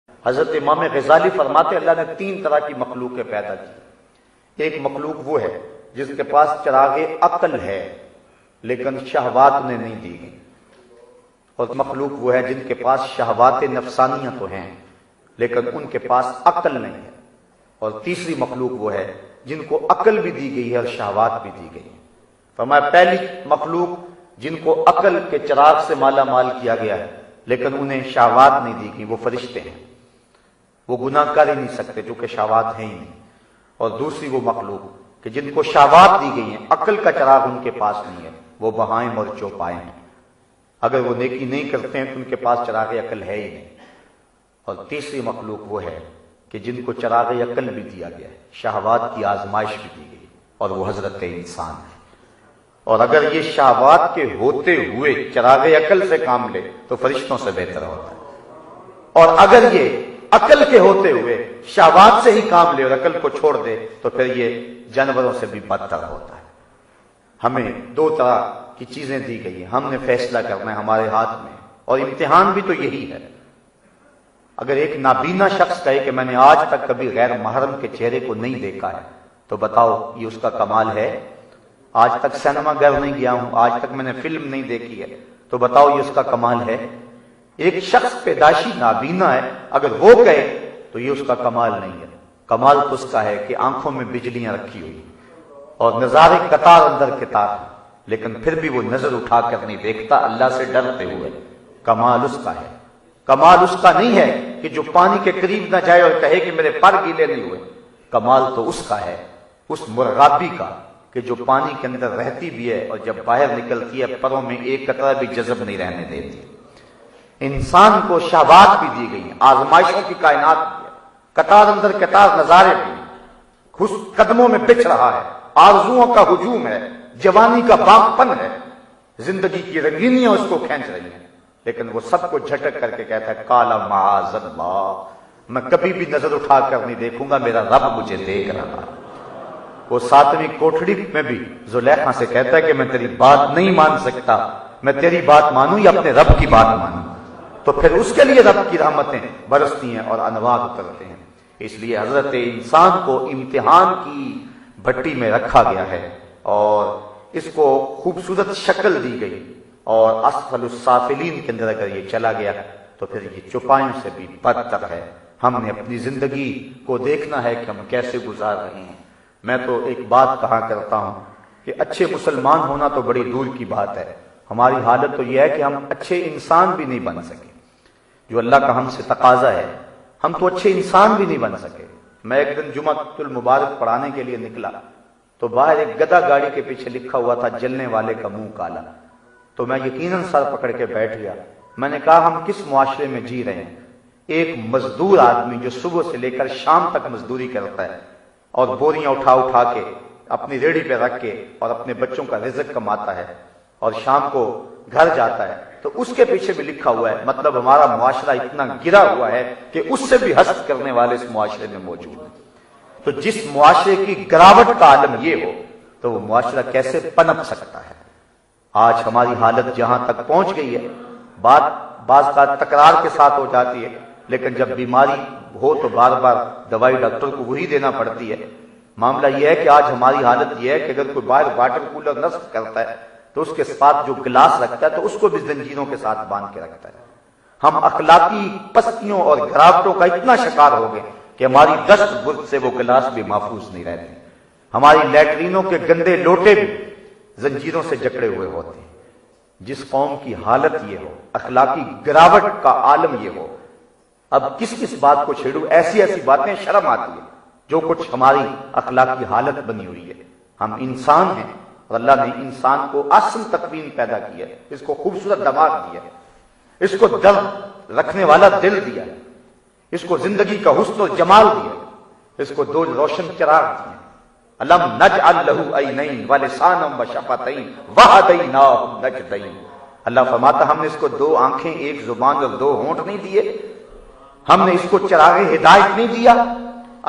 حضرت امام غزالی فرماتے اللہ نے تین طرح کی مخلوقیں پیدا کی۔ ایک مخلوق وہ ہے جس کے پاس چراغ عقل ہے لیکن شہوات انہیں نہیں دی گئی، اور مخلوق وہ ہے جن کے پاس شہوات نفسانیہ تو ہیں لیکن ان کے پاس عقل نہیں ہے، اور تیسری مخلوق وہ ہے جن کو عقل بھی دی گئی ہے اور شہوات بھی دی گئی ہے۔ فرمایا پہلی مخلوق جن کو عقل کے چراغ سے مالا مال کیا گیا ہے لیکن انہیں شہوات نہیں دی گئی، وہ فرشتے ہیں، وہ گناہ کر ہی نہیں سکتے چونکہ شہوات ہے ہی نہیں۔ اور دوسری وہ مخلوق کہ جن کو شہوات دی گئی ہیں، عقل کا چراغ ان کے پاس نہیں ہے، وہ بہائم اور چوپائے ہیں، اگر وہ نیکی نہیں کرتے ہیں تو ان کے پاس چراغ عقل ہے ہی نہیں۔ اور تیسری مخلوق وہ ہے کہ جن کو چراغ عقل بھی دیا گیا ہے، شہوات کی آزمائش بھی دی گئی، اور وہ حضرت انسان ہے۔ اور اگر یہ شہوات کے ہوتے ہوئے چراغ عقل سے کام لے تو فرشتوں سے بہتر ہوتا ہے، اور اگر یہ عقل کے ہوتے ہوئے شہوات سے ہی کام لے اور عقل کو چھوڑ دے تو پھر یہ جانوروں سے بھی بدتر ہوتا ہے۔ ہمیں دو طرح کی چیزیں دی گئی ہیں، ہم نے فیصلہ کرنا ہے، ہمارے ہاتھ میں، اور امتحان بھی تو یہی ہے۔ اگر ایک نابینا شخص کہے کہ میں نے آج تک کبھی غیر محرم کے چہرے کو نہیں دیکھا ہے تو بتاؤ یہ اس کا کمال ہے؟ آج تک سینما گھر نہیں گیا ہوں، آج تک میں نے فلم نہیں دیکھی ہے تو بتاؤ یہ اس کا کمال ہے؟ ایک شخص پیدائشی نابینا ہے، اگر وہ کہے تو یہ اس کا کمال نہیں ہے۔ کمال تو اس کا ہے کہ آنکھوں میں بجلیاں رکھی ہوئی اور نظارے قطار اندر قطار ہیں، لیکن پھر بھی وہ نظر اٹھا کر نہیں دیکھتا اللہ سے ڈرتے ہوئے۔ کمال اس کا ہے۔ کمال اس کا نہیں ہے کہ جو پانی کے قریب نہ جائے اور کہے کہ میرے پر گیلے نہیں ہوئے۔ کمال تو اس کا ہے، اس مرغابی کا، کہ جو پانی کے اندر رہتی بھی ہے اور جب باہر نکلتی ہے پروں میں ایک قطرہ بھی جذب نہیں رہنے دیتی۔ انسان کو شہوات بھی دی گئی ہیں، آزمائشوں کی کائنات بھی ہے، قطار اندر قطار نظارے بھی ہیں، قدموں میں بچھ رہا ہے، آرزوؤں کا ہجوم ہے، جوانی کا باغپن ہے، زندگی کی رنگینیاں اس کو کھینچ رہی ہیں، لیکن وہ سب کو جھٹک کر کے کہتا ہے کالا معاذ اللہ، میں کبھی بھی نظر اٹھا کر نہیں دیکھوں گا، میرا رب مجھے دیکھ رہا ہے۔ وہ ساتویں کوٹڑی میں بھی زلیخا سے کہتا ہے کہ میں تیری بات نہیں مان سکتا، میں تیری بات مانوں یا اپنے رب کی بات مانوں؟ تو پھر اس کے لیے رب کی رحمتیں برستی ہیں اور انوار اترتے ہیں۔ اس لیے حضرت انسان کو امتحان کی بھٹی میں رکھا گیا ہے اور اس کو خوبصورت شکل دی گئی، اور اسفل السافلین کے اندر اگر یہ چلا گیا تو پھر یہ چوپایوں سے بھی بدتر ہے۔ ہم نے اپنی زندگی کو دیکھنا ہے کہ ہم کیسے گزار رہے ہیں۔ میں تو ایک بات کہا کرتا ہوں کہ اچھے مسلمان ہونا تو بڑی دور کی بات ہے، ہماری حالت تو یہ ہے کہ ہم اچھے انسان بھی نہیں بن سکے، جو اللہ کا ہم سے تقاضا ہے، ہم تو اچھے انسان بھی نہیں بن سکے۔ میں ایک دن جمعۃ المبارک پڑھانے کے لیے نکلا تو باہر ایک گدھا گاڑی کے پیچھے لکھا ہوا تھا جلنے والے کا منہ کالا، تو میں یقیناً سر پکڑ کے بیٹھ گیا۔ میں نے کہا ہم کس معاشرے میں جی رہے ہیں؟ ایک مزدور آدمی جو صبح سے لے کر شام تک مزدوری کرتا ہے اور بوریاں اٹھا اٹھا کے اپنی ریڑھی پہ رکھ کے اور اپنے بچوں کا رزق کماتا ہے اور شام کو گھر جاتا ہے، تو اس کے پیچھے بھی لکھا ہوا ہے، مطلب ہمارا معاشرہ اتنا گرا ہوا ہے کہ اس سے بھی حسد کرنے والے اس معاشرے میں موجود ہیں۔ تو جس معاشرے کی گراوٹ کا عالم یہ ہو تو وہ معاشرہ کیسے پنپ سکتا ہے؟ آج ہماری حالت جہاں تک پہنچ گئی ہے، بعض کا تکرار کے ساتھ ہو جاتی ہے، لیکن جب بیماری ہو تو بار بار دوائی ڈاکٹر کو وہی دینا پڑتی ہے۔ معاملہ یہ ہے کہ آج ہماری حالت یہ ہے کہ اگر کوئی باہر واٹر کولر نصب کرتا ہے تو اس کے ساتھ جو گلاس رکھتا ہے تو اس کو بھی زنجیروں کے ساتھ باندھ کے رکھتا ہے۔ ہم اخلاقی پستیوں اور گراوٹوں کا اتنا شکار ہو گئے کہ ہماری دست برد سے وہ گلاس بھی محفوظ نہیں رہتے، ہماری لیٹرینوں کے گندے لوٹے بھی زنجیروں سے جکڑے ہوئے ہوتے ہیں۔ جس قوم کی حالت یہ ہو، اخلاقی گراوٹ کا عالم یہ ہو، اب کس کس بات کو چھیڑوں؟ ایسی ایسی باتیں شرم آتی ہے جو کچھ ہماری اخلاقی حالت بنی ہوئی ہے۔ ہم انسان ہیں اور اللہ نے انسان کو اصل تکوین پیدا کی ہے، اس کو خوبصورت دماغ دیا ہے، اس کو درد رکھنے والا دل دیا ہے، اس کو زندگی کا حسن و جمال دیا ہے، اس کو دو روشن چراغ دیے۔ الم نجعل لہ عینین ولسانا وشفتین وہدیناہ النجدین۔ اللہ فرماتا ہم نے اس کو دو آنکھیں، ایک زبان اور دو ہونٹ نہیں دیے، ہم نے اس کو چراغ ہدایت نہیں دیا۔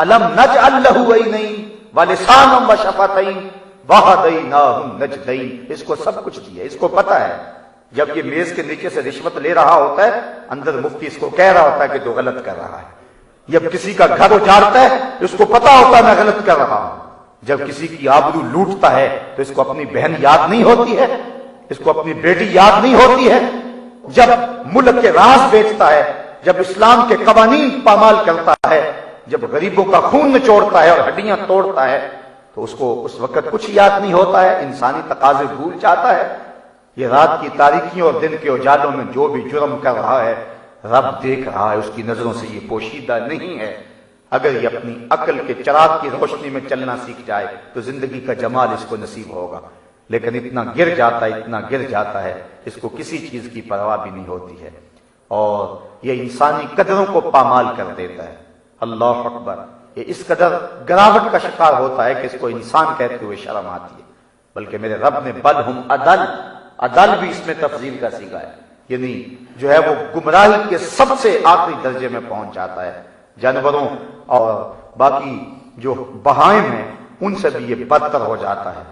الم نجعل لہ عینین ولسانا وشفتین وہدیناہ النجدین، اس کو سب کچھ دیا، اس کو پتا ہے جب یہ میز کے نیچے سے رشوت لے رہا ہوتا ہے، اندر مفتی اس کو کہہ رہا ہوتا ہے کہ تو غلط کر رہا ہے۔ جب کسی کا گھر اجاڑتا ہے، اس کو پتا ہوتا ہے میں غلط کر رہا ہوں۔ جب کسی کی آبرو لوٹتا ہے تو اس کو اپنی بہن یاد نہیں ہوتی ہے، اس کو اپنی بیٹی یاد نہیں ہوتی ہے۔ جب ملک کے راز بیچتا ہے، جب اسلام کے قوانین پامال کرتا ہے، جب غریبوں کا خون نچوڑتا ہے اور ہڈیاں توڑتا ہے، تو اس کو اس وقت کچھ یاد نہیں ہوتا ہے، انسانی تقاضے بھول جاتا ہے۔ یہ رات کی تاریکیوں اور دن کے اجالوں میں جو بھی جرم کر رہا ہے، رب دیکھ رہا ہے، اس کی نظروں سے یہ پوشیدہ نہیں ہے۔ اگر یہ اپنی عقل کے چراغ کی روشنی میں چلنا سیکھ جائے تو زندگی کا جمال اس کو نصیب ہوگا، لیکن اتنا گر جاتا ہے، اتنا گر جاتا ہے، اس کو کسی چیز کی پرواہ بھی نہیں ہوتی ہے، اور یہ انسانی قدروں کو پامال کر دیتا ہے۔ اللہ اکبر! یہ اس قدر گراوٹ کا شکار ہوتا ہے کہ اس کو انسان کہتے ہوئے شرم آتی ہے۔ بلکہ میرے رب نے بل ہم عدل، عدل بھی اس میں تفضیل کا صیغہ ہے، یعنی جو ہے وہ گمراہی کے سب سے آخری درجے میں پہنچ جاتا ہے۔ جانوروں اور باقی جو بہائم ہیں ان سے بھی یہ بدتر ہو جاتا ہے۔